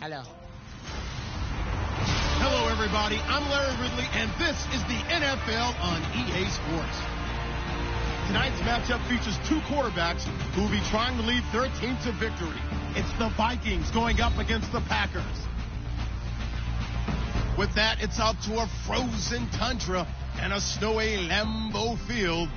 Hello. Hello, everybody. I'm Larry Ridley, and this is the NFL on EA Sports. Tonight's matchup features two quarterbacks who will be trying to lead their team to victory. It's the Vikings going up against the Packers. With that, it's out to a frozen tundra and a snowy Lambeau Field.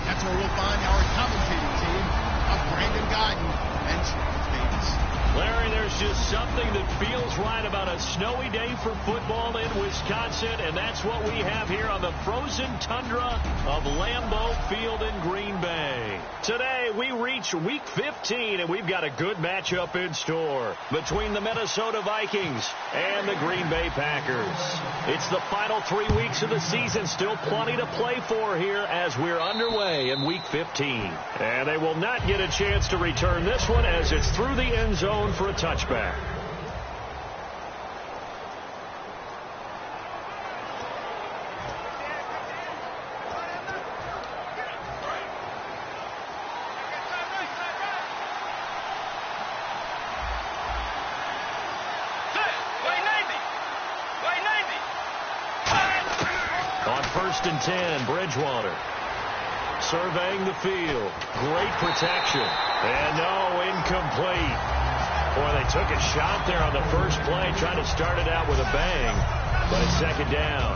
That's where we'll find our commentating team of Brandon Guyton and Charles Davis. Larry, there's just something that feels right about a snowy day for football in Wisconsin, and that's what we have here on the frozen tundra of Lambeau Field in Green Bay. Today, we reach Week 15, and we've got a good matchup in store between the Minnesota Vikings and the Green Bay Packers. It's the final 3 weeks of the season, still plenty to play for here as we're underway in Week 15. And they will not get a chance to return this one as it's through the end zone for a touchback. On 1st and 10, Bridgewater surveying the field. Great protection. And no, incomplete. Boy, they took a shot there on the first play, trying to start it out with a bang, but it's second down.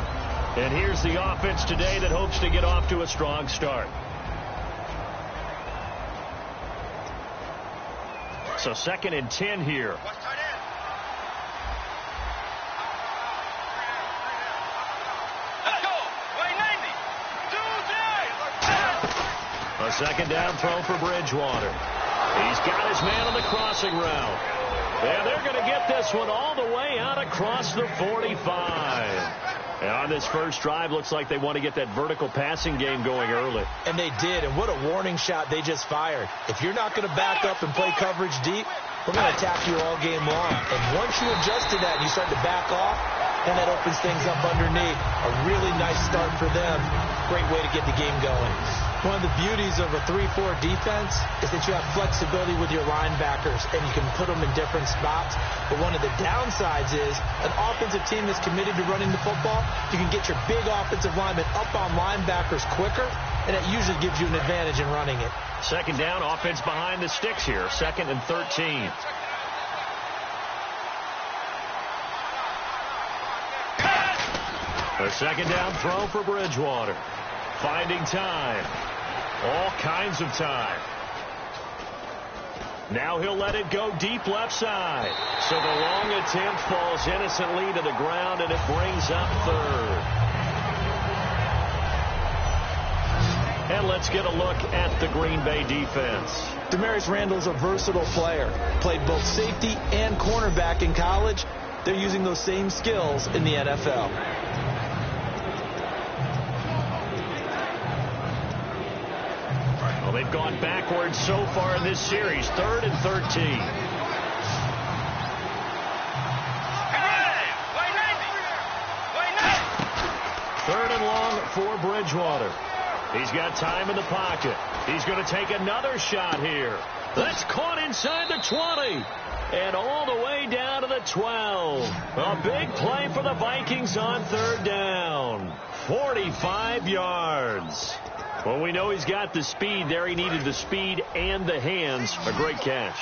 And here's the offense today that hopes to get off to a strong start. So 2nd and 10 here. A 2nd down throw for Bridgewater. He's got his man on the crossing route. And they're going to get this one all the way out across the 45. And on this first drive, looks like they want to get that vertical passing game going early. And they did, and what a warning shot they just fired. If you're not going to back up and play coverage deep, we're going to attack you all game long. And once you adjust to that and you start to back off, and that opens things up underneath. A really nice start for them. Great way to get the game going. One of the beauties of a 3-4 defense is that you have flexibility with your linebackers, and you can put them in different spots. But one of the downsides is an offensive team that's committed to running the football, you can get your big offensive linemen up on linebackers quicker, and it usually gives you an advantage in running it. 2nd down, offense behind the sticks here, 2nd and 13. A 2nd down throw for Bridgewater. Finding time. All kinds of time. Now he'll let it go deep left side. So the long attempt falls innocently to the ground, and it brings up 3rd. And let's get a look at the Green Bay defense. Demarius Randall's a versatile player. Played both safety and cornerback in college. They're using those same skills in the NFL. Well, they've gone backwards so far in this series. 3rd and 13. Third and long for Bridgewater. He's got time in the pocket. He's going to take another shot here. That's caught inside the 20. And all the way down to the 12. A big play for the Vikings on 3rd down. 45 yards. Well, we know he's got the speed there. He needed the speed and the hands. A great catch.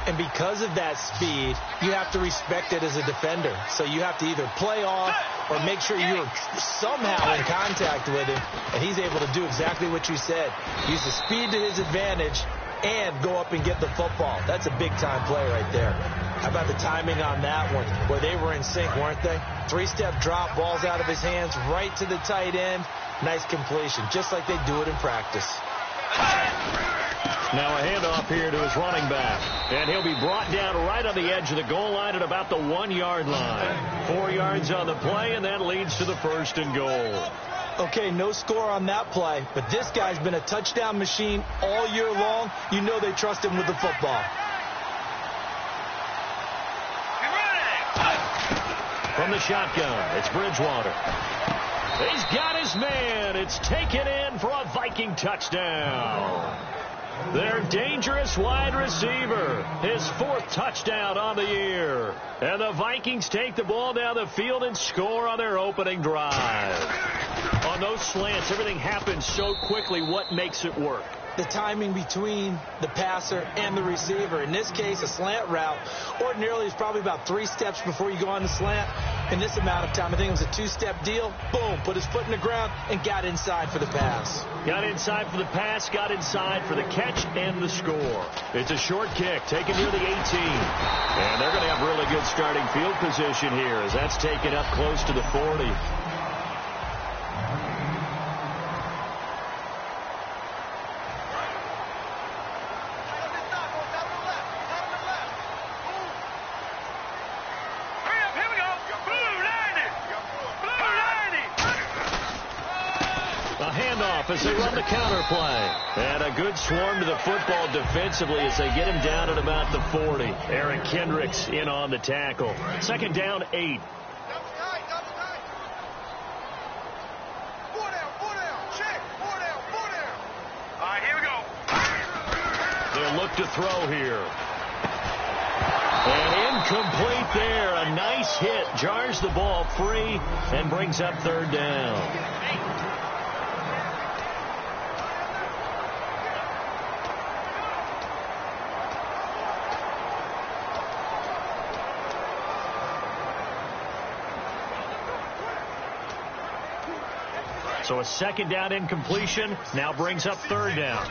And because of that speed, you have to respect it as a defender. So you have to either play off or make sure you're somehow in contact with him. And he's able to do exactly what you said. Use the speed to his advantage and go up and get the football. That's a big-time play right there. How about the timing on that one, where they were in sync, weren't they? 3-step drop, ball's out of his hands, right to the tight end. Nice completion, just like they do it in practice. Now a handoff here to his running back. And he'll be brought down right on the edge of the goal line at about the 1-yard line. 4 yards on the play, and that leads to the 1st and goal. Okay, no score on that play, but this guy's been a touchdown machine all year long. You know they trust him with the football. From the shotgun, it's Bridgewater. He's got his man. It's taken in for a Viking touchdown. Their dangerous wide receiver. His 4th touchdown on the year. And the Vikings take the ball down the field and score on their opening drive. On those slants, everything happens so quickly. What makes it work? The timing between the passer and the receiver. In this case, a slant route ordinarily is probably about 3 steps before you go on the slant. In this amount of time, I think it was a 2-step deal. Boom, put his foot in the ground and got inside for the pass. Got inside for the pass, got inside for the catch and the score. It's a short kick, taken near the 18. And they're going to have really good starting field position here as that's taken up close to the 40. As they run the counter play. And a good swarm to the football defensively as they get him down at about the 40. Eric Kendricks in on the tackle. 2nd down, 8. All right, here we go. They'll look to throw here. And incomplete there. A nice hit. Jars the ball free and brings up 3rd down. So a 2nd down incompletion now brings up 3rd down.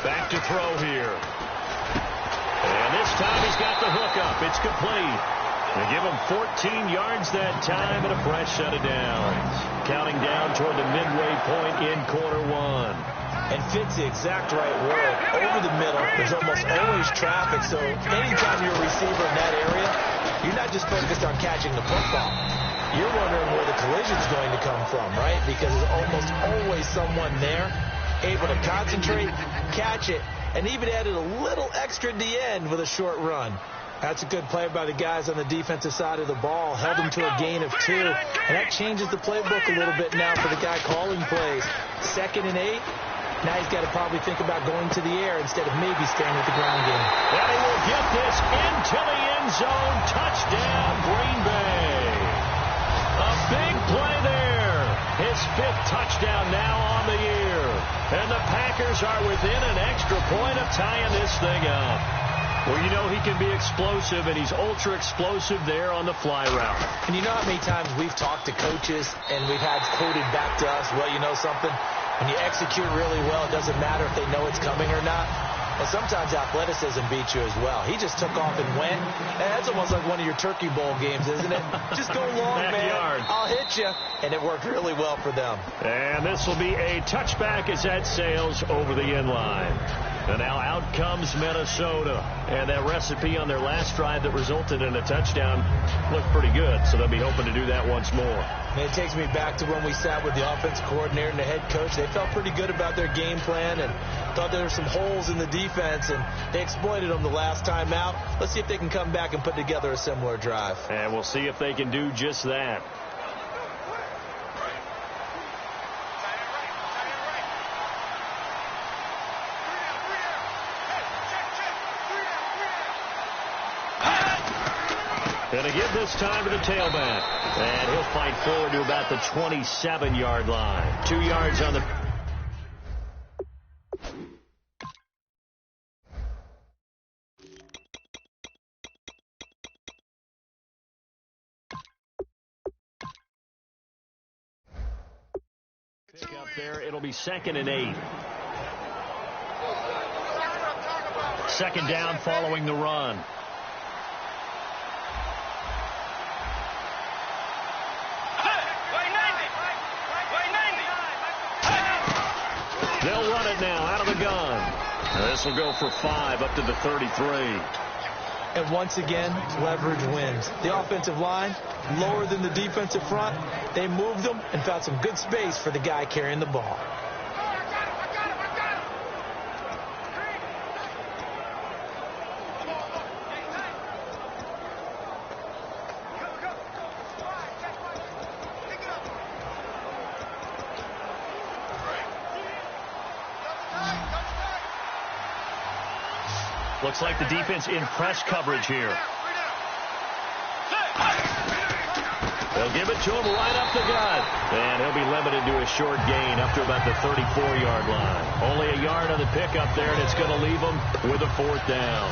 Back to throw here. And this time he's got the hookup. It's complete. They give him 14 yards that time and a fresh set of downs. Counting down toward the midway point in quarter 1. And fits the exact right word. Over the middle, there's almost always traffic, so anytime you're a receiver in that area, you're not just focused on catching the football. You're wondering where the collision's going to come from, right? Because there's almost always someone there able to concentrate, catch it, and even added a little extra at the end with a short run. That's a good play by the guys on the defensive side of the ball. Held them to a gain of 2, and that changes the playbook a little bit now for the guy calling plays. 2nd and 8. Now he's got to probably think about going to the air instead of maybe staying with the ground game. And he will get this into the end zone. Touchdown, Green Bay. A big play there. His 5th touchdown now on the year. And the Packers are within an extra point of tying this thing up. Well, you know he can be explosive, and he's ultra explosive there on the fly route. And you know how many times we've talked to coaches and we've had quoted back to us, well, you know something? When you execute really well, it doesn't matter if they know it's coming or not. And sometimes athleticism beats you as well. He just took off and went. And that's almost like one of your Turkey Bowl games, isn't it? Just go long, man. I'll hit you. And it worked really well for them. And this will be a touchback as that sails over the end line. And now out comes Minnesota. And that recipe on their last drive that resulted in a touchdown looked pretty good. So they'll be hoping to do that once more. And it takes me back to when we sat with the offensive coordinator and the head coach. They felt pretty good about their game plan and thought there were some holes in the defense, and they exploited them the last time out. Let's see if they can come back and put together a similar drive. And we'll see if they can do just that. And again this time to the tailback. And he'll fight forward to about the 27-yard line. 2 yards on the... pick up there. It'll be 2nd and 8. 2nd down following the run. They'll run it now out of the gun. This will go for 5 up to the 33. And once again, leverage wins. The offensive line, lower than the defensive front. They moved them and found some good space for the guy carrying the ball. Looks like the defense in press coverage here. They'll give it to him right up the gut. And he'll be limited to a short gain up to about the 34-yard line. Only a yard on the pickup there, and it's going to leave them with a 4th down.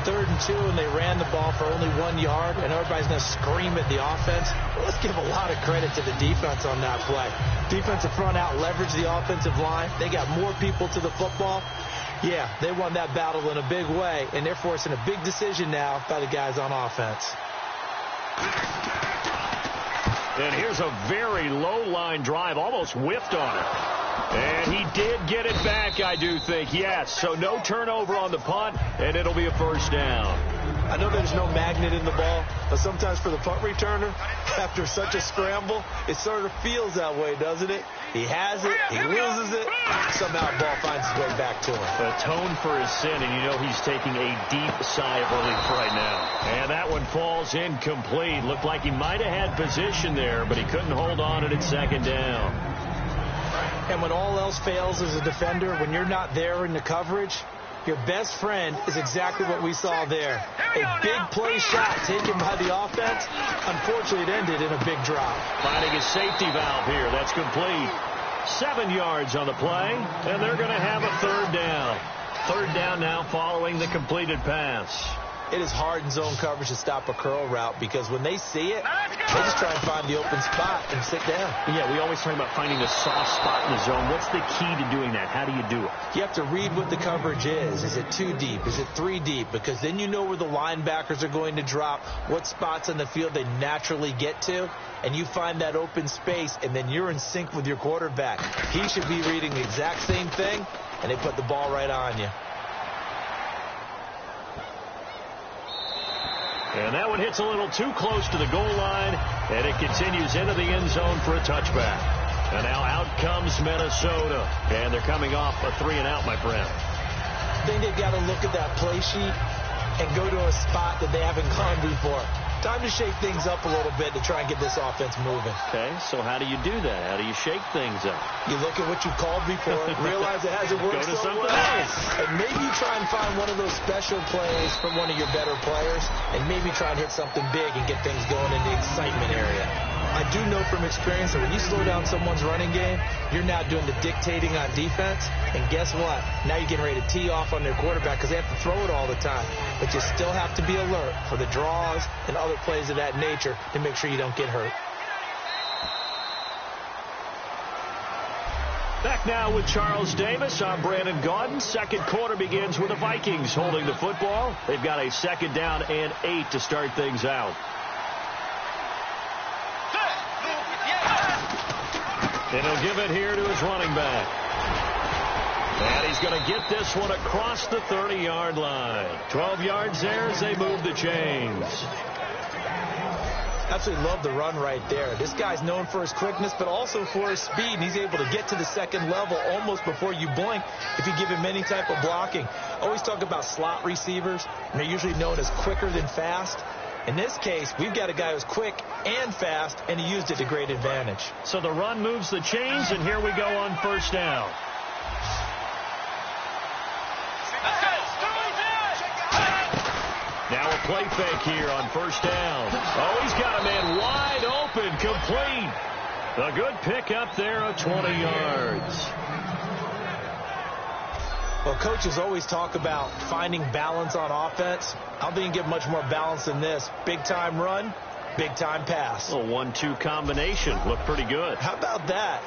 3rd and 2, and they ran the ball for only 1 yard, and everybody's going to scream at the offense. Let's give a lot of credit to the defense on that play. Defensive front out leveraged the offensive line. They got more people to the football. Yeah, they won that battle in a big way, and they're forcing a big decision now by the guys on offense. And here's a very low-line drive, almost whiffed on it. And he did get it back, I do think, yes. So no turnover on the punt, and it'll be a 1st down. I know there's no magnet in the ball, but sometimes for the punt returner, after such a scramble, it sort of feels that way, doesn't it? He has it, he loses it, somehow the ball finds its way back to him. Atone for his sin, and you know he's taking a deep sigh of relief right now. And that one falls incomplete. Looked like he might have had position there, but he couldn't hold on it at 2nd down. And when all else fails as a defender, when you're not there in the coverage, your best friend is exactly what we saw there. A big play shot taken by the offense. Unfortunately, it ended in a big drop. Finding a safety valve here. That's complete. 7 yards on the play, and they're going to have a 3rd down. 3rd down now following the completed pass. It is hard in zone coverage to stop a curl route because when they see it, they just try and find the open spot and sit down. Yeah, we always talk about finding a soft spot in the zone. What's the key to doing that? How do you do it? You have to read what the coverage is. Is it 2 deep? Is it 3 deep? Because then you know where the linebackers are going to drop, what spots on the field they naturally get to, and you find that open space, and then you're in sync with your quarterback. He should be reading the exact same thing, and they put the ball right on you. And that one hits a little too close to the goal line, and it continues into the end zone for a touchback. And now out comes Minnesota, and they're coming off a 3-and-out, my friend. I think they've got to look at that play sheet and go to a spot that they haven't gone before. Time to shake things up a little bit to try and get this offense moving. Okay, so how do you do that? How do you shake things up? You look at what you've called before, realize it hasn't worked somewhere else. And maybe you try and find one of those special plays from one of your better players, and maybe try and hit something big and get things going in the excitement area. I do know from experience that when you slow down someone's running game, you're now doing the dictating on defense. And guess what? Now you're getting ready to tee off on their quarterback because they have to throw it all the time. But you still have to be alert for the draws and other plays of that nature to make sure you don't get hurt. Back now with Charles Davis. I'm Brandon Gaudin. 2nd quarter begins with the Vikings holding the football. They've got a 2nd down and 8 to start things out. And he'll give it here to his running back. And he's going to get this one across the 30-yard line. 12 yards there as they move the chains. Absolutely love the run right there. This guy's known for his quickness, but also for his speed. And he's able to get to the 2nd level almost before you blink if you give him any type of blocking. Always talk about slot receivers, and they're usually known as quicker than fast. In this case, we've got a guy who's quick and fast, and he used it to great advantage. So the run moves the chains, and here we go on 1st down. Now a play fake here on 1st down. Oh, he's got a man wide open, complete. A good pickup there of 20 yards. Well, coaches always talk about finding balance on offense. I don't think you can get much more balance than this. Big-time run, big-time pass. A 1-2 combination. Looked pretty good. How about that?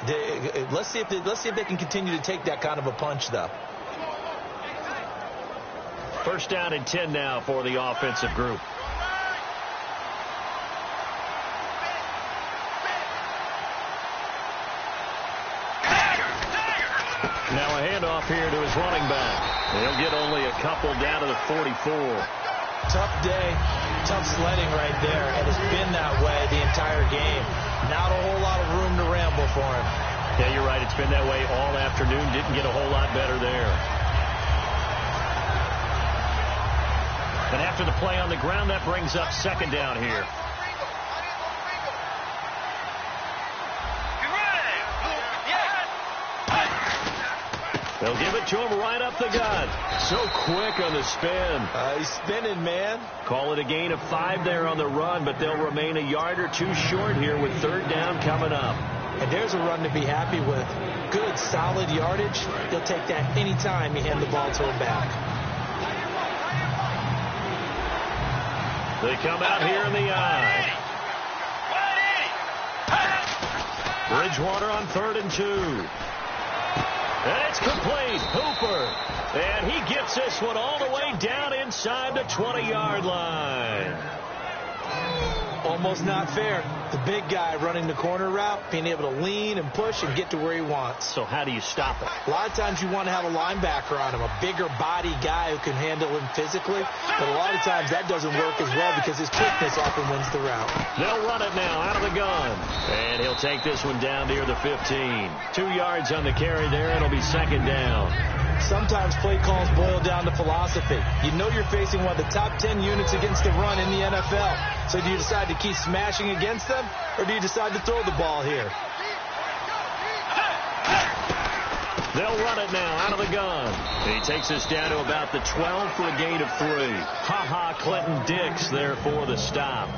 Let's see if they can continue to take that kind of a punch, though. 1st down and 10 now for the offensive group. Now a handoff here to his running back. He'll get only a couple down to the 44. Tough day, tough sledding right there, and it's been that way the entire game. Not a whole lot of room to ramble for him. Yeah, you're right. It's been that way all afternoon. Didn't get a whole lot better there. And after the play on the ground, that brings up 2nd down here. They'll give it to him right up the gut. So quick on the spin. He's spinning, man. Call it a gain of 5 there on the run, but they'll remain a yard or two short here with third down coming up. And there's a run to be happy with. Good, solid yardage. He'll take that anytime you hand the ball to him back. They come out here in the eye. Bridgewater on 3rd and 2. And it's complete. Hooper. And he gets this one all the way down inside the 20-yard line. Almost not fair. The big guy running the corner route, being able to lean and push and get to where he wants. So how do you stop it? A lot of times you want to have a linebacker on him, a bigger body guy who can handle him physically. But a lot of times that doesn't work as well because his quickness often wins the route. They'll run it now out of the gun. And he'll take this one down near the 15. 2 yards on the carry there. It'll be 2nd down. Sometimes play calls boil down to philosophy. You know you're facing one of the top 10 units against the run in the NFL. So do you decide to keep smashing against them, or do you decide to throw the ball here? They'll run it now out of the gun. He takes us down to about the 12 for a gain of 3. Ha-ha, Clinton Dix there for the stop.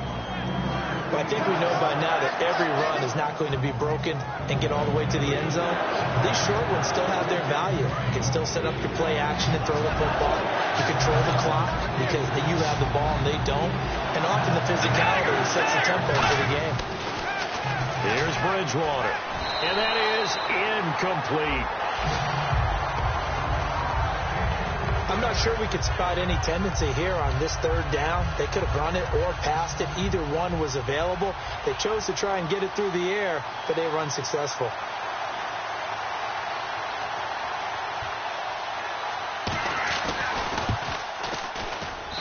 But I think we know by now that every run is not going to be broken and get all the way to the end zone. These short ones still have their value. You can still set up your play action and throw the football. You control the clock because you have the ball and they don't. And often the physicality sets the tempo for the game. Here's Bridgewater. And that is incomplete. I'm not sure we could spot any tendency here on this 3rd down. They could have run it or passed it. Either one was available. They chose to try and get it through the air, but they were unsuccessful.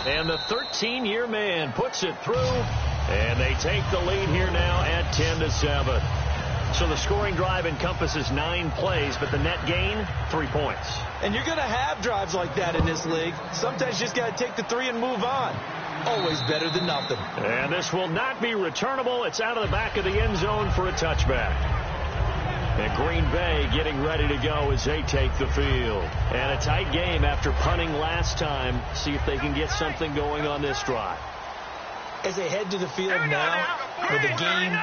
And the 13-year man puts it through, and they take the lead here now at 10-7. So the scoring drive encompasses 9 plays, but the net gain, 3 points. And you're going to have drives like that in this league. Sometimes you just got to take the 3 and move on. Always better than nothing. And this will not be returnable. It's out of the back of the end zone for a touchback. And Green Bay getting ready to go as they take the field. And a tight game after punting last time. See if they can get something going on this drive. As they head to the field now, with the game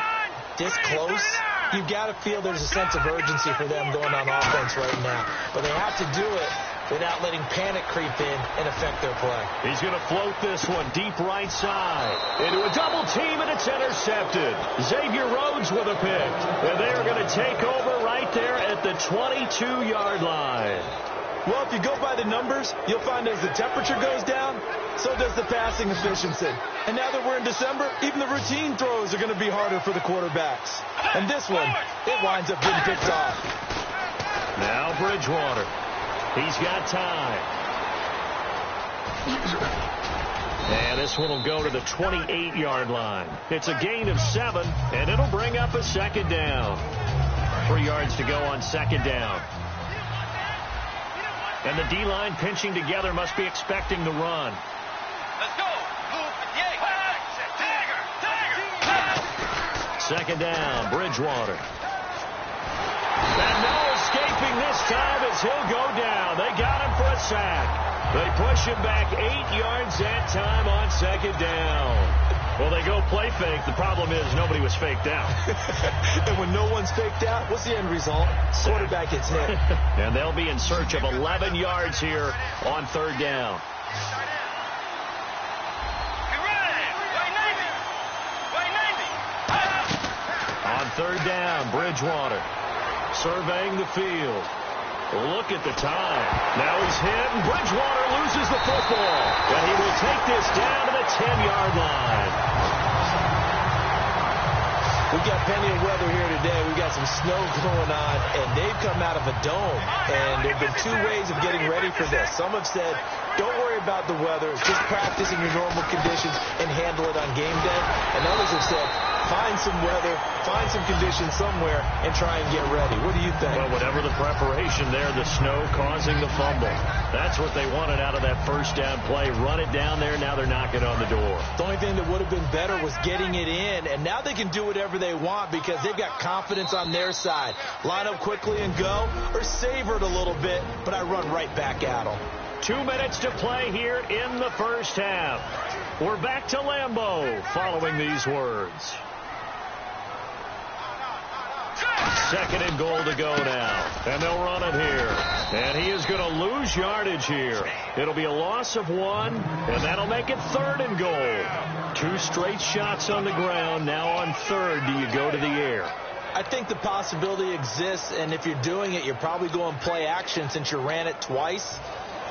this close, you've got to feel there's a sense of urgency for them going on offense right now. But they have to do it without letting panic creep in and affect their play. He's going to float this one deep right side. Into a double team, and it's intercepted. Xavier Rhodes with a pick. And they're going to take over right there at the 22-yard line. Well, if you go by the numbers, you'll find as the temperature goes down, so does the passing efficiency. And now that we're in December, even the routine throws are going to be harder for the quarterbacks. And this one, it winds up getting picked off. Now Bridgewater. He's got time. And this one will go to the 28-yard line. It's a gain of 7, and it'll bring up a 2nd down. 3 yards to go on 2nd down. And the D-line pinching together must be expecting the run. Let's go. 2nd down, Bridgewater. And no escaping this time as he'll go down. They got him for a sack. They push him back 8 yards that time on 2nd down. Well, they go play fake. The problem is nobody was faked out. And when no one's faked out, what's the end result? Quarterback gets hit. And they'll be in search of 11 yards here on 3rd down. On 3rd down, Bridgewater surveying the field. Look at the time. Now he's hit, and Bridgewater loses the football. And he will take this down to the 10-yard line. We've got plenty of weather here today. We've got some snow going on, and they've come out of a dome. And there have been 2 ways of getting ready for this. Some have said, don't worry about the weather. Just practice in your normal conditions and handle it on game day. And others have said, find some weather, find some conditions somewhere, and try and get ready. What do you think? Well, whatever the preparation there, the snow causing the fumble. That's what they wanted out of that first down play. Run it down there. Now they're knocking on the door. The only thing that would have been better was getting it in, and now they can do whatever they want because they've got confidence on their side. Line up quickly and go, or savor it a little bit, but I run right back at them. 2 minutes to play here in the first half. We're back to Lambeau following these words. 2nd and goal to go now. And they'll run it here. And he is going to lose yardage here. It'll be a loss of 1, and that'll make it 3rd and goal. 2 straight shots on the ground. Now on 3rd, do you go to the air? I think the possibility exists, and if you're doing it, you're probably going play action since you ran it twice.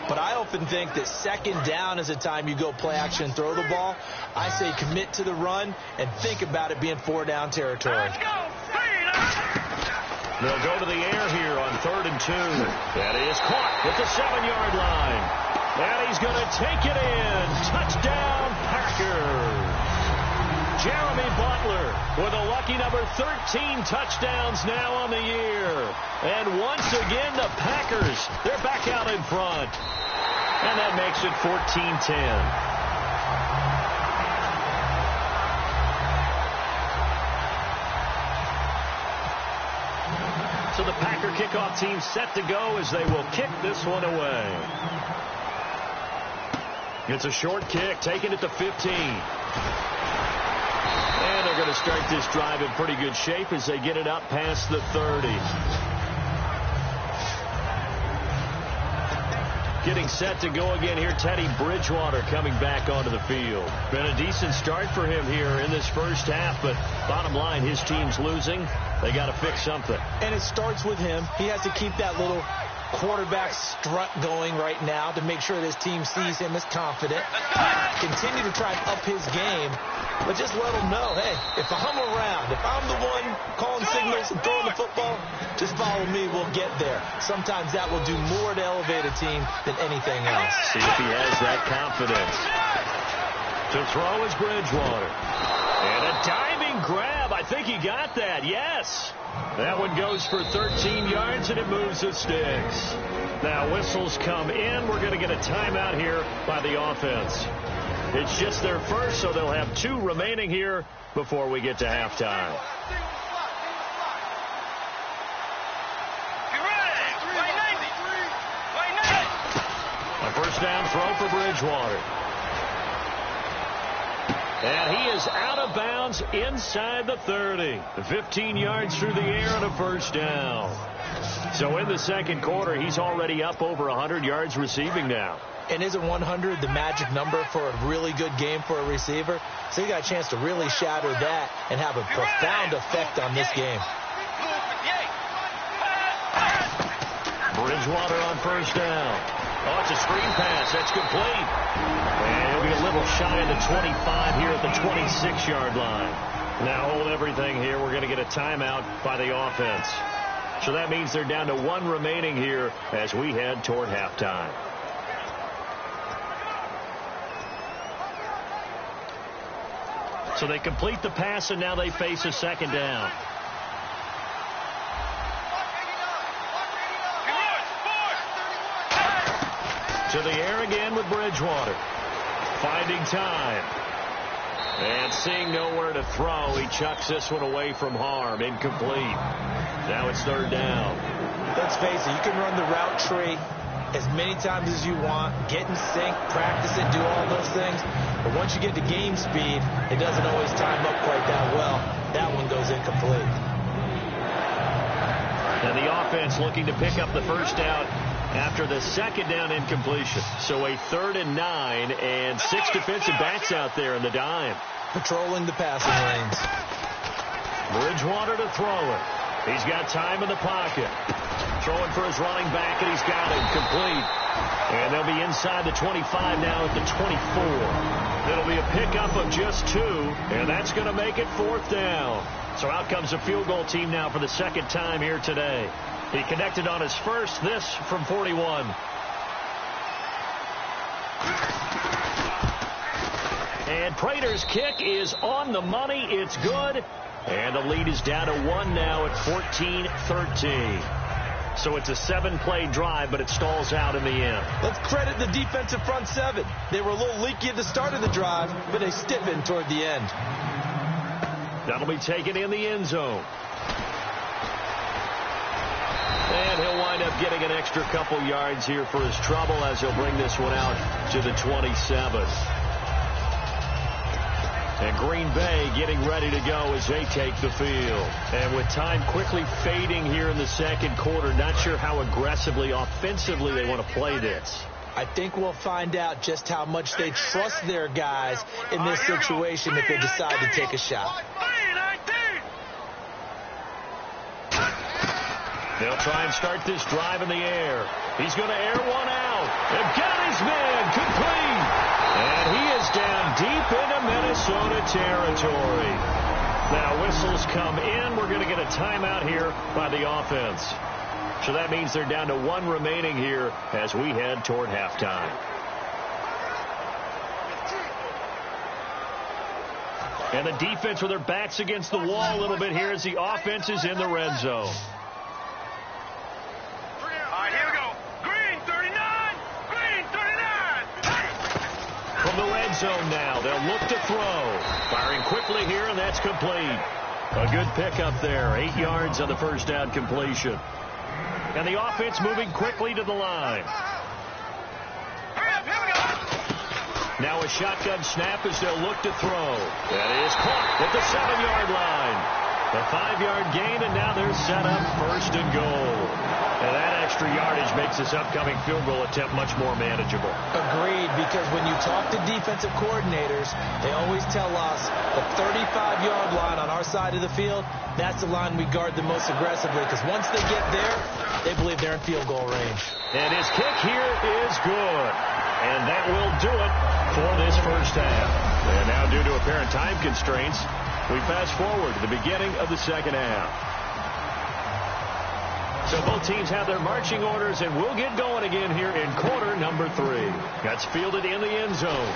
But I often think that 2nd down is a time you go play action and throw the ball. I say commit to the run and think about it being 4-down territory. They'll go to the air here on 3rd and 2. That is caught at the 7-yard line. And he's going to take it in. Touchdown, Packers. Jeremy Butler with a lucky number 13 touchdowns now on the year. And once again, the Packers, they're back out in front. And that makes it 14-10. So the Packer kickoff team set to go as they will kick this one away. It's a short kick, taken at the 15. And they're going to start this drive in pretty good shape as they get it up past the 30. Getting set to go again here, Teddy Bridgewater coming back onto the field. Been a decent start for him here in this first half, but bottom line, his team's losing. They got to fix something. And it starts with him. He has to keep that little quarterback strut going right now to make sure that his team sees him as confident. Continue to try and up his game, but just let him know, hey, if I'm around, if I'm the one calling signals and throwing the football, just follow me, we'll get there. Sometimes that will do more to elevate a team than anything else. See if he has that confidence. To throw is Bridgewater. And a diving grab. I think he got that. Yes. That one goes for 13 yards, and it moves the sticks. Now whistles come in. We're going to get a timeout here by the offense. It's just their first, so they'll have 2 remaining here before we get to halftime. A first down throw for Bridgewater. And he is out of bounds inside the 30. 15 yards through the air and a first down. So in the second quarter, he's already up over 100 yards receiving now. And isn't 100 the magic number for a really good game for a receiver? So you got a chance to really shatter that and have a profound effect on this game. Bridgewater on first down. Oh, it's a screen pass. That's complete. And he'll be a little shy of the 25 here at the 26-yard line. Now hold everything here. We're going to get a timeout by the offense. So that means they're down to 1 remaining here as we head toward halftime. So they complete the pass, and now they face a second down. To the air again with Bridgewater. Finding time. And seeing nowhere to throw, he chucks this one away from harm. Incomplete. Now it's third down. Let's face it, you can run the route tree as many times as you want, get in sync, practice it, do all those things. But once you get to game speed, it doesn't always time up quite that well. That one goes incomplete. And the offense looking to pick up the first down after the second down incompletion. So a 3rd and 9 and 6 defensive backs out there in the dime. Patrolling the passing lanes. Bridgewater to throw it. He's got time in the pocket. Throwing for his running back, and he's got it complete. And they'll be inside the 25 now at the 24. It'll be a pickup of just 2, and that's going to make it 4th down. So out comes a field goal team now for the second time here today. He connected on his first, this from 41. And Prater's kick is on the money. It's good. And the lead is down to 1 now at 14-13. So it's a 7-play drive, but it stalls out in the end. Let's credit the defensive front seven. They were a little leaky at the start of the drive, but they stiffened toward the end. That'll be taken in the end zone. And he'll wind up getting an extra couple yards here for his trouble as he'll bring this one out to the 27. And Green Bay getting ready to go as they take the field. And with time quickly fading here in the second quarter, not sure how aggressively, offensively they want to play this. I think we'll find out just how much they trust their guys in this situation if they decide to take a shot. They'll try and start this drive in the air. He's going to air one out. And got his man complete. And he is down deep into Minnesota territory. Now whistles come in. We're going to get a timeout here by the offense. So that means they're down to 1 remaining here as we head toward halftime. And the defense with their backs against the wall a little bit here as the offense is in the red zone. From the red zone now, they'll look to throw. Firing quickly here, and that's complete. A good pickup there. 8 yards on the first down completion. And the offense moving quickly to the line. Now a shotgun snap as they'll look to throw. That is caught at the 7-yard line. A 5-yard gain, and now they're set up 1st and goal. And that extra yardage makes this upcoming field goal attempt much more manageable. Agreed, because when you talk to defensive coordinators, they always tell us the 35-yard line on our side of the field, that's the line we guard the most aggressively, because once they get there, they believe they're in field goal range. And his kick here is good. And that will do it for this first half. And now, due to apparent time constraints, we fast forward to the beginning of the second half. So both teams have their marching orders, and we'll get going again here in quarter number 3. That's fielded in the end zone.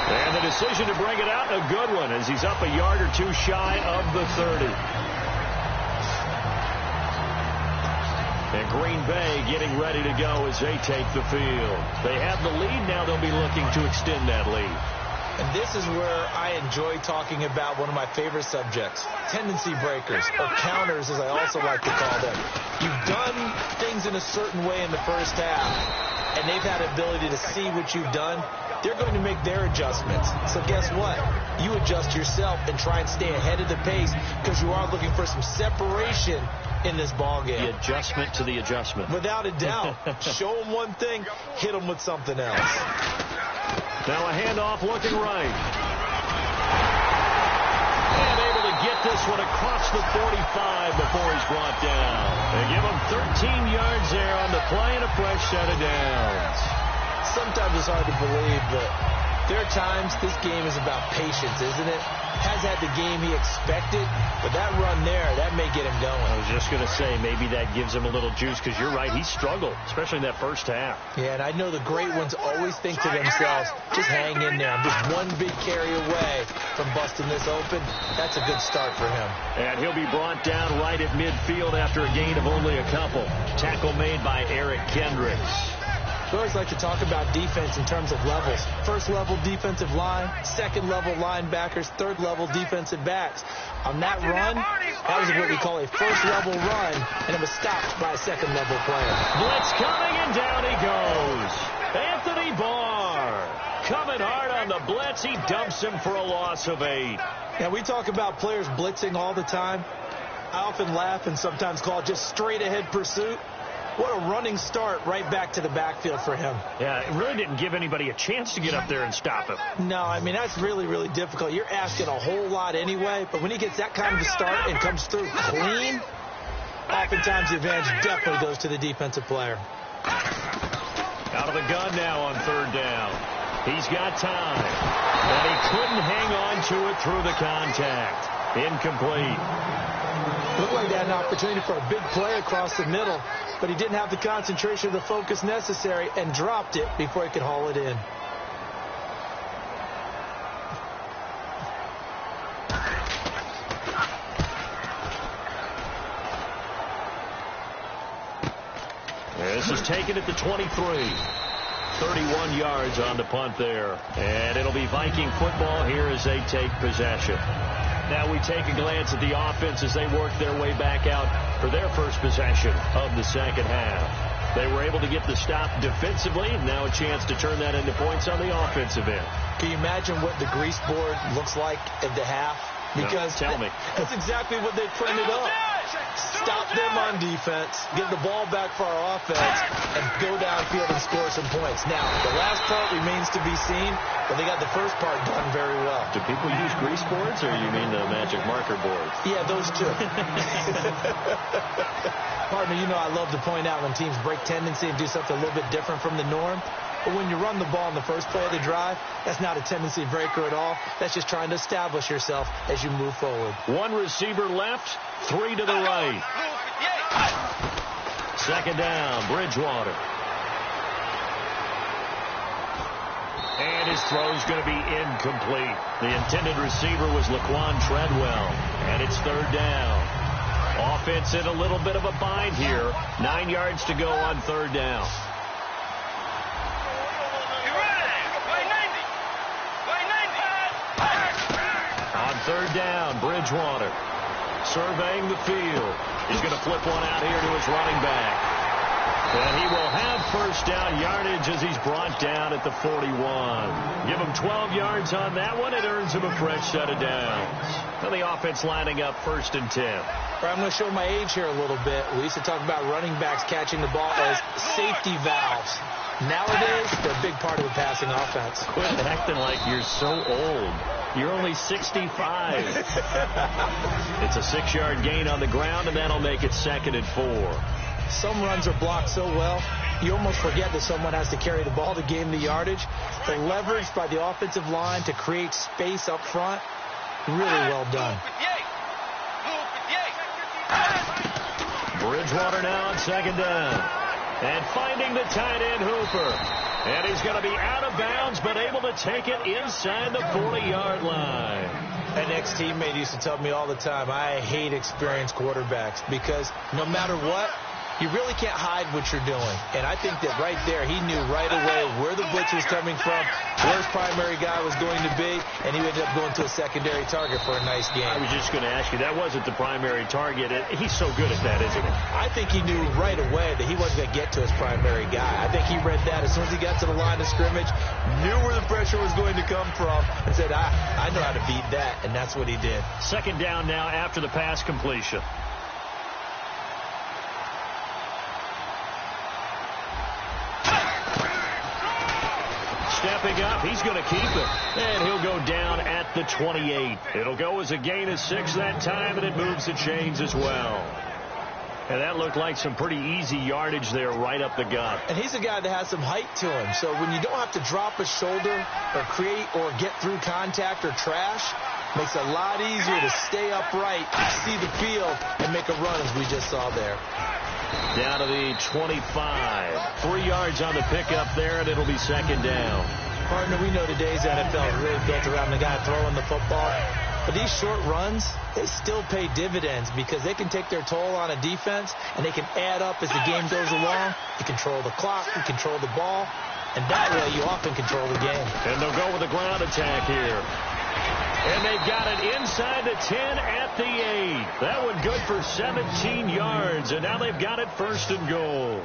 And the decision to bring it out, a good one, as he's up a yard or two shy of the 30. And Green Bay getting ready to go as they take the field. They have the lead. Now they'll be looking to extend that lead. And this is where I enjoy talking about one of my favorite subjects, tendency breakers, or counters as I also like to call them. You've done things in a certain way in the first half, and they've had the ability to see what you've done. They're going to make their adjustments. So guess what? You adjust yourself and try and stay ahead of the pace because you are looking for some separation in this ball game. The adjustment to the adjustment. Without a doubt. Show them one thing, hit them with something else. Now a handoff looking right. And able to get this one across the 45 before he's brought down. They give him 13 yards there on the play and a fresh set of downs. Sometimes it's hard to believe, but there are times this game is about patience, isn't it? Has had the game he expected, but that run there, that may get him going. I was just going to say, maybe that gives him a little juice, because you're right, he struggled, especially in that first half. Yeah, and I know the great ones always think to themselves, just hang in there. I'm just one big carry away from busting this open. That's a good start for him. And he'll be brought down right at midfield after a gain of only a couple. Tackle made by Eric Kendricks. We always like to talk about defense in terms of levels. First level defensive line, second level linebackers, third level defensive backs. On that run, that was what we call a first level run, and it was stopped by a second level player. Blitz coming, and down he goes. Anthony Barr coming hard on the blitz. He dumps him for a loss of 8. Now, we talk about players blitzing all the time. I often laugh and sometimes call it just straight ahead pursuit. What a running start right back to the backfield for him. Yeah, it really didn't give anybody a chance to get up there and stop him. No, I mean, that's really, really difficult. You're asking a whole lot anyway, but when he gets that kind of a start and comes through clean, oftentimes the advantage definitely goes to the defensive player. Out of the gun now on third down. He's got time, and he couldn't hang on to it through the contact. Incomplete. Looked like they had an opportunity for a big play across the middle, but he didn't have the concentration or the focus necessary and dropped it before he could haul it in. This is taken at the 23. 31 yards on the punt there. And it'll be Viking football here as they take possession. Now we take a glance at the offense as they work their way back out for their first possession of the second half. They were able to get the stop defensively. Now a chance to turn that into points on the offensive end. Can you imagine what the grease board looks like at the half? Because no, tell me. That's exactly what they printed up. Stop them on defense, get the ball back for our offense, and go downfield and score some points. Now, the last part remains to be seen, but they got the first part done very well. Do people use grease boards, or you mean the magic marker boards? Yeah, those two. Partner, you know I love to point out when teams break tendency and do something a little bit different from the norm. But when you run the ball in the first play of the drive, that's not a tendency breaker at all. That's just trying to establish yourself as you move forward. One receiver left, 3 to the right. Second down, Bridgewater. And his throw's going to be incomplete. The intended receiver was Laquan Treadwell. And it's third down. Offense in a little bit of a bind here. 9 yards to go on third down. On third down, Bridgewater surveying the field. He's going to flip one out here to his running back. And he will have first down yardage as he's brought down at the 41. Give him 12 yards on that one. It earns him a fresh set of downs. And the offense lining up first and 10. I'm going to show my age here a little bit. We used to talk about running backs catching the ball as safety valves. Nowadays, they're a big part of the passing offense. Quit acting like you're so old. You're only 65. It's a 6-yard gain on the ground, and that'll make it 2nd and 4. Some runs are blocked so well, you almost forget that someone has to carry the ball to gain the yardage. The leverage by the offensive line to create space up front, really well done. Bridgewater now on second down. And finding the tight end, Hooper. And he's going to be out of bounds, but able to take it inside the 40-yard line. An ex-teammate used to tell me all the time, I hate experienced quarterbacks because no matter what, you really can't hide what you're doing. And I think that right there, he knew right away where the blitz was coming from, where his primary guy was going to be, and he ended up going to a secondary target for a nice game. I was just going to ask you, that wasn't the primary target. He's so good at that, isn't he? I think he knew right away that he wasn't going to get to his primary guy. I think he read that as soon as he got to the line of scrimmage, knew where the pressure was going to come from, and said, I know how to beat that, and that's what he did. Second down now after the pass completion. Stepping up, he's going to keep it. And he'll go down at the 28. It'll go as a gain of 6 that time, and it moves the chains as well. And that looked like some pretty easy yardage there right up the gut. And he's a guy that has some height to him. So when you don't have to drop a shoulder or create or get through contact or trash, makes it a lot easier to stay upright, see the field, and make a run as we just saw there. Down to the 25. 3 yards on the pickup there, and it'll be second down. Partner, we know today's NFL is really built around the guy throwing the football. But these short runs, they still pay dividends because they can take their toll on a defense, and they can add up as the game goes along. You control the clock, you control the ball, and that way you often control the game. And they'll go with a ground attack here. And they've got it inside the 10 at the 8. That one good for 17 yards, and now they've got it first and goal.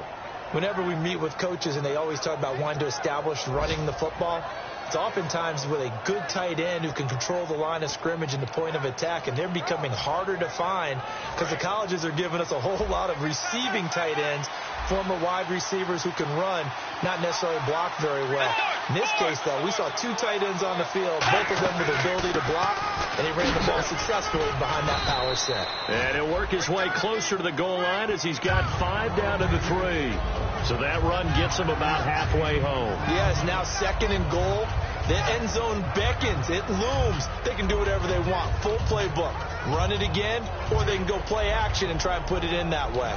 Whenever we meet with coaches and they always talk about wanting to establish running the football, it's oftentimes with a good tight end who can control the line of scrimmage and the point of attack, and they're becoming harder to find because the colleges are giving us a whole lot of receiving tight ends, former wide receivers who can run, not necessarily block very well. In this case, though, we saw 2 tight ends on the field, both of them with the ability to block, and he ran the ball successfully behind that power set. And he'll work his way closer to the goal line as he's got 5 down to the 3. So that run gets him about halfway home. Yeah, it's now 2nd and goal. The end zone beckons. It looms. They can do whatever they want. Full playbook. Run it again, or they can go play action and try and put it in that way.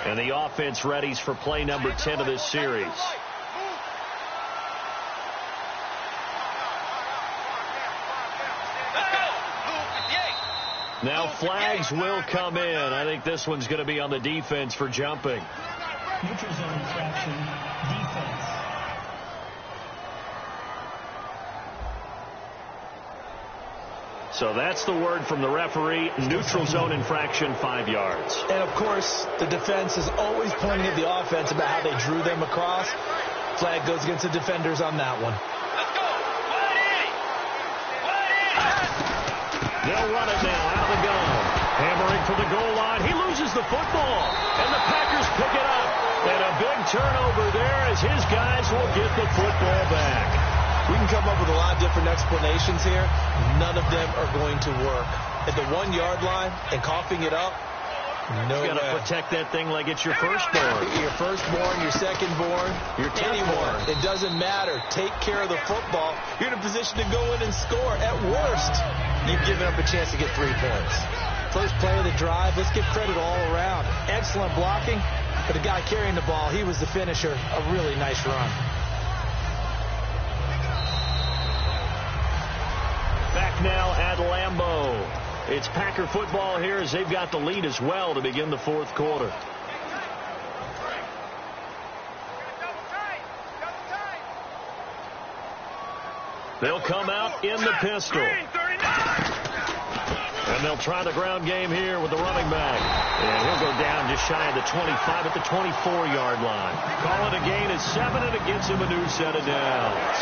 And the offense readies for play number 10 of this series. Now flags will come in. I think this one's going to be on the defense for jumping. Neutral zone infraction, defense. So that's the word from the referee. Neutral zone infraction, 5 yards. And, of course, the defense is always pointing at the offense about how they drew them across. Flag goes against the defenders on that one. They'll run it now out of the gun. Hammering for the goal line. He loses the football. And the Packers pick it up. And a big turnover there as his guys will get the football back. We can come up with a lot of different explanations here. None of them are going to work. At the 1 yard line and coughing it up, no way. You got to protect that thing like it's your firstborn. Your firstborn, your secondborn, your anyone. It doesn't matter. Take care of the football. You're in a position to go in and score. At worst, you've given up a chance to get 3 points. First play of the drive, let's give credit all around. Excellent blocking, but the guy carrying the ball, he was the finisher. A really nice run. Back now at Lambeau. It's Packer football here as they've got the lead as well to begin the 4th quarter. They'll come out in the pistol. And they'll try the ground game here with the running back. And he'll go down just shy of the 25 at the 24-yard line. Call it a gain of 7, and it gets him a new set of downs.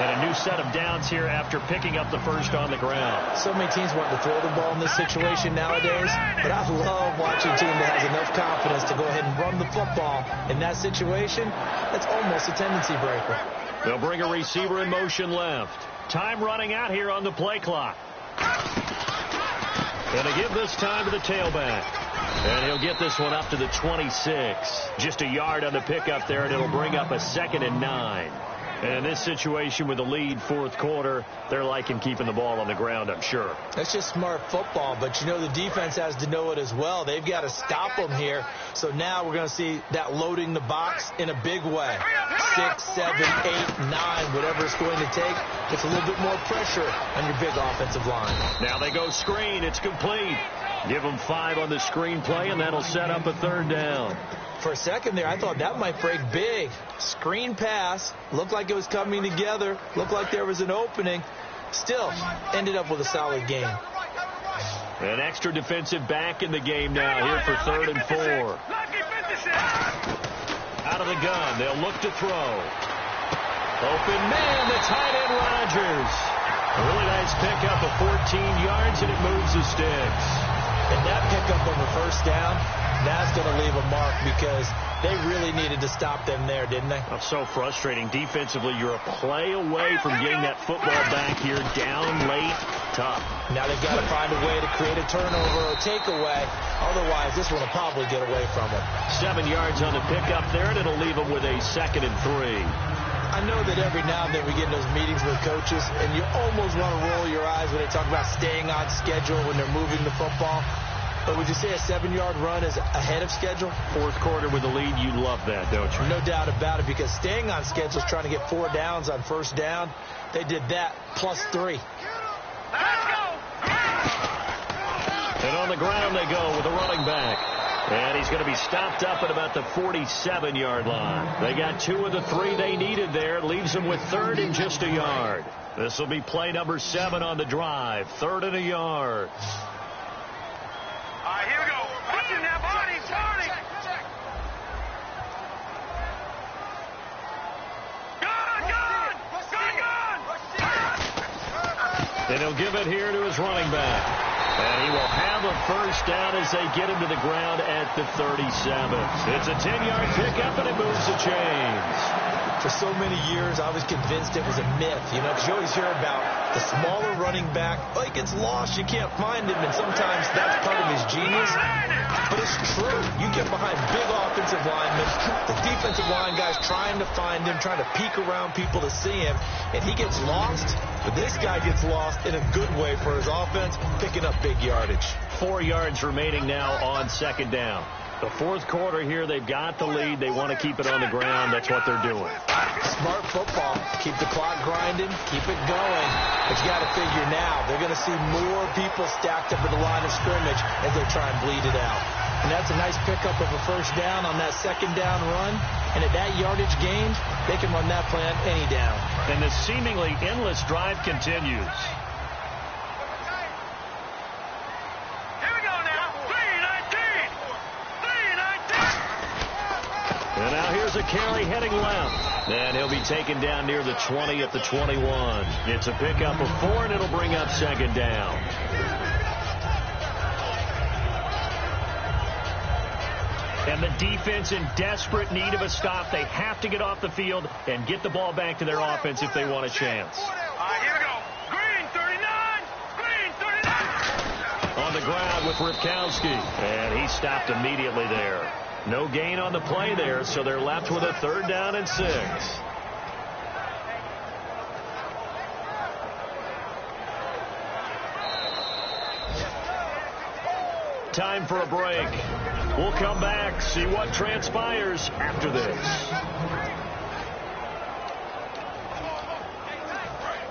And a new set of downs here after picking up the first on the ground. So many teams want to throw the ball in this situation nowadays, but I love watching a team that has enough confidence to go ahead and run the football. In that situation, that's almost a tendency breaker. They'll bring a receiver in motion left. Time running out here on the play clock. And they give this time to the tailback. And he'll get this one up to the 26. Just a yard on the pickup there, and it'll bring up a 2nd and 9. And in this situation with the lead 4th quarter, they're liking keeping the ball on the ground, I'm sure. That's just smart football, but you know the defense has to know it as well. They've got to stop them here. So now we're going to see that loading the box in a big way. 6, 7, 8, 9, whatever it's going to take. It's a little bit more pressure on your big offensive line. Now they go screen. It's complete. Give them 5 on the screen play, and that'll set up a 3rd down. For a second there, I thought that might break big. Screen pass. Looked like it was coming together. Looked like there was an opening. Still, ended up with a solid game. An extra defensive back in the game now here for 3rd and 4. Out of the gun. They'll look to throw. Open man, the tight end Rodgers. A really nice pickup of 14 yards, and it moves the sticks. And that pickup on the 1st down, that's going to leave a mark because they really needed to stop them there, didn't they? That's so frustrating. Defensively, you're a play away from getting that football back here down late. Tough. Now they've got to find a way to create a turnover or takeaway. Otherwise, this one will probably get away from them. 7 yards on the pickup there, and it'll leave them with a 2nd and 3. I know that every now and then we get in those meetings with coaches, and you almost want to roll your eyes when they talk about staying on schedule when they're moving the football. But would you say a 7-yard run is ahead of schedule? 4th quarter with the lead, you love that, don't you? No doubt about it, because staying on schedule is trying to get 4 downs on 1st down. They did that plus 3. And on the ground they go with the running back. And he's going to be stopped up at about the 47-yard line. They got 2 of the 3 they needed there. Leaves them with 3rd and just a yard. This will be play number 7 on the drive. 3rd and a yard. All right, here we go. Watch him now, Barney. Then he'll give it here to his running back. And he will have a 1st down as they get him to the ground at the 37. It's a 10-yard pickup, and it moves the chains. For so many years, I was convinced it was a myth, you know, because you always hear about the smaller running back. Oh, he gets lost, you can't find him, and sometimes that's part of his genius. But it's true. You get behind big offensive linemen, the defensive line guys trying to find him, trying to peek around people to see him, and he gets lost. But this guy gets lost in a good way for his offense, picking up big yardage. 4 yards remaining now on 2nd down. The fourth quarter here, they've got the lead. They want to keep it on the ground. That's what they're doing. Smart football. Keep the clock grinding. Keep it going. But you got to figure now, they're going to see more people stacked up at the line of scrimmage as they try and bleed it out. And that's a nice pickup of a first down on that second down run. And at that yardage gained, they can run that play on any down. And the seemingly endless drive continues. And now here's a carry heading left. And he'll be taken down near the 20 at the 21. It's a pickup of 4, and it'll bring up second down. And the defense in desperate need of a stop. They have to get off the field and get the ball back to their offense if they want a chance. Here we go. Green 39. Green 39. On the ground with Ripkowski. And he stopped immediately there. No gain on the play there, so they're left with a 3rd down and 6. Time for a break. We'll come back, see what transpires after this.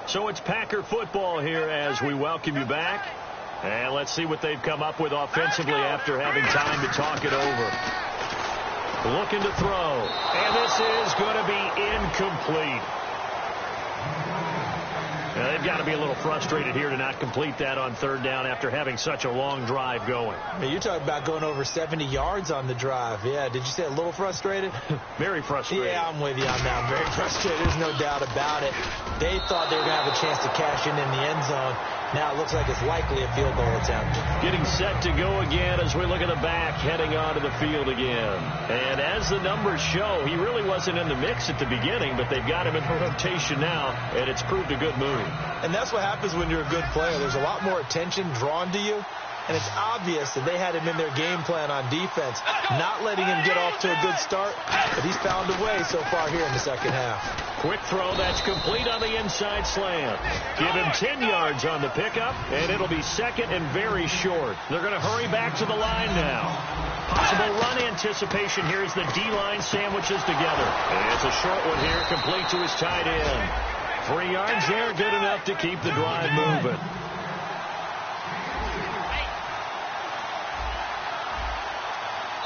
So it's Packer football here as we welcome you back. And let's see what they've come up with offensively after having time to talk it over. Looking to throw. And this is going to be incomplete. Now, they've got to be a little frustrated here to not complete that on 3rd down after having such a long drive going. I mean, you're talking about going over 70 yards on the drive. Yeah, did you say a little frustrated? Very frustrated. Yeah, I'm with you on that. I'm very frustrated. There's no doubt about it. They thought they were going to have a chance to cash in the end zone. Now it looks like it's likely a field goal attempt. Getting set to go again as we look at the back heading onto the field again. And as the numbers show, he really wasn't in the mix at the beginning, but they've got him in rotation now, and it's proved a good move. And that's what happens when you're a good player. There's a lot more attention drawn to you, and it's obvious that they had him in their game plan on defense, not letting him get off to a good start, but he's found a way so far here in the second half. Quick throw that's complete on the inside slant. Give him 10 yards on the pickup, and it'll be second and very short. They're going to hurry back to the line now. Possible run anticipation here as the D-line sandwiches together. And it's a short one here, complete to his tight end. 3 yards there, good enough to keep the drive moving.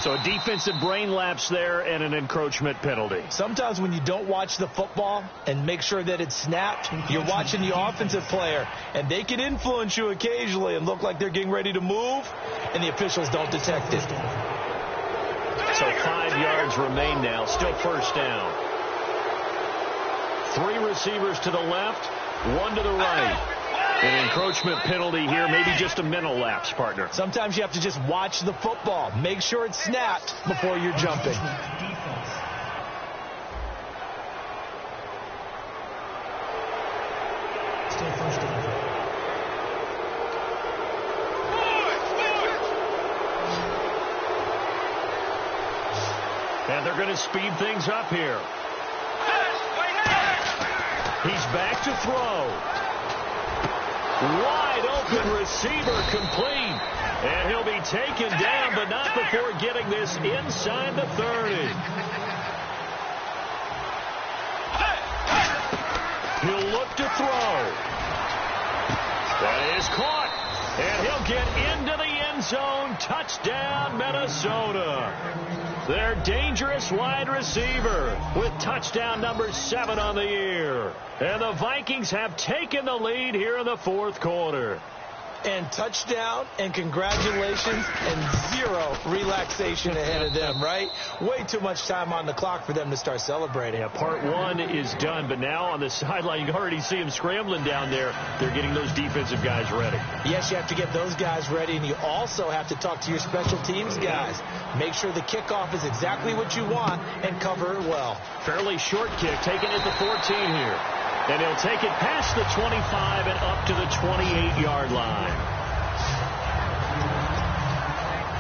So a defensive brain lapse there and an encroachment penalty. Sometimes when you don't watch the football and make sure that it's snapped, you're watching the offensive player, and they can influence you occasionally and look like they're getting ready to move, and the officials don't detect it. So 5 yards remain now, still first down. 3 receivers to the left, 1 to the right. An encroachment penalty here, maybe just a mental lapse, partner. Sometimes you have to just watch the football. Make sure it's snapped before you're jumping. Still first down. And they're going to speed things up here. He's back to throw. Wide open receiver complete. And he'll be taken down, but not before getting this inside the 30. He'll look to throw. That is caught. And he'll get into the end zone. Touchdown, Minnesota. Their dangerous wide receiver with touchdown number 7 on the year. And the Vikings have taken the lead here in the fourth quarter. And touchdown and congratulations and 0 relaxation ahead of them, right? Way too much time on the clock for them to start celebrating. Yeah, part 1 is done, but now on the sideline you can already see them scrambling down there. They're getting those defensive guys ready. Yes, you have to get those guys ready, and you also have to talk to your special teams guys. Make sure the kickoff is exactly what you want and cover it well. Fairly short kick, taken at the 14 here. And he'll take it past the 25 and up to the 28-yard line.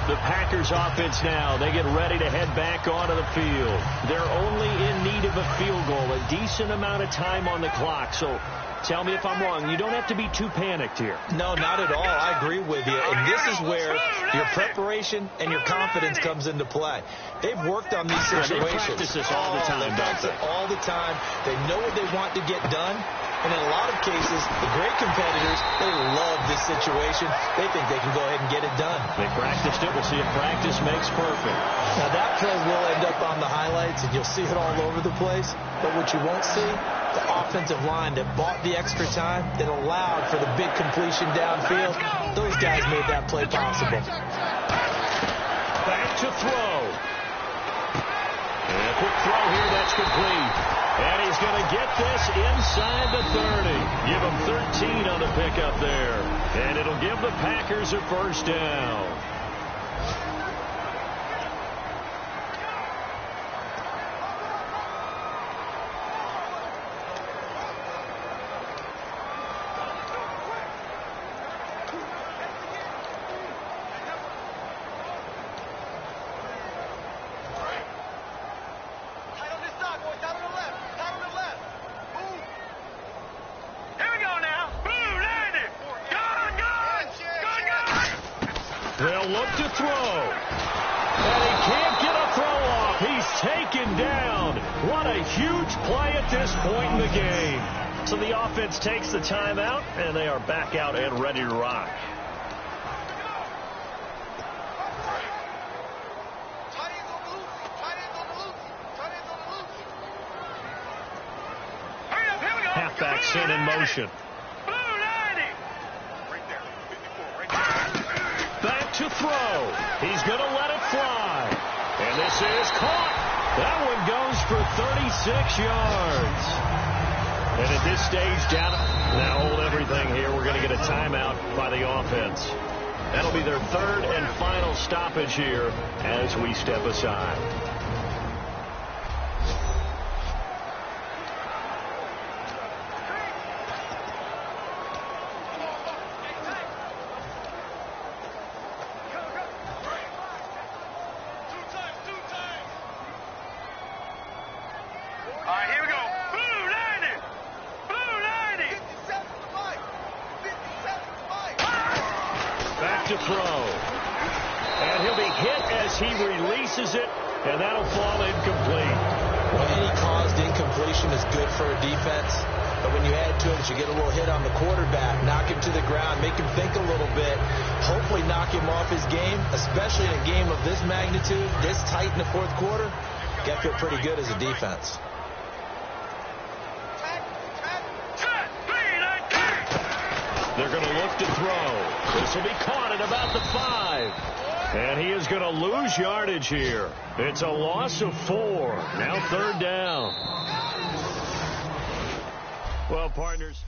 The Packers offense now, they get ready to head back onto the field. They're only in need of a field goal, a decent amount of time on the clock. So Tell me if I'm wrong. You don't have to be too panicked here. No, not at all. I agree with you. And this is where your preparation and your confidence comes into play. They've worked on these situations. They practice this all the time, don't they? All the time. They know what they want to get done. And in a lot of cases, the great competitors, they love this situation. They think they can go ahead and get it done. They practiced it. We'll see if practice makes perfect. Now, that play will end up on the highlights, and you'll see it all over the place. But what you won't see, the offensive line that bought the extra time, that allowed for the big completion downfield, those guys made that play possible. Back to throw. And a quick throw here. That's complete. And he's going to get this inside the 30. Give him 13 on the pickup there. And it'll give the Packers a first down. They'll look to throw. And he can't get a throw off. He's taken down. What a huge play at this point in the game. So the offense takes the timeout, and they are back out and ready to rock. Halfback sent in motion. Back to throw. He's going to let it fly. And this is caught. That one goes for 36 yards. And at this stage, down. Now hold everything here. We're going to get a timeout by the offense. That'll be their third and final stoppage here as we step aside. To throw. And he'll be hit as he releases it, and that'll fall incomplete. Well, any caused incompletion is good for a defense, but when you add to it, you get a little hit on the quarterback, knock him to the ground, make him think a little bit, hopefully knock him off his game, especially in a game of this magnitude, this tight in the fourth quarter. You got to feel pretty good as a defense. They're going to look to throw. This will be caught at about the 5. And he is going to lose yardage here. It's a loss of 4. Now third down. Well, partners.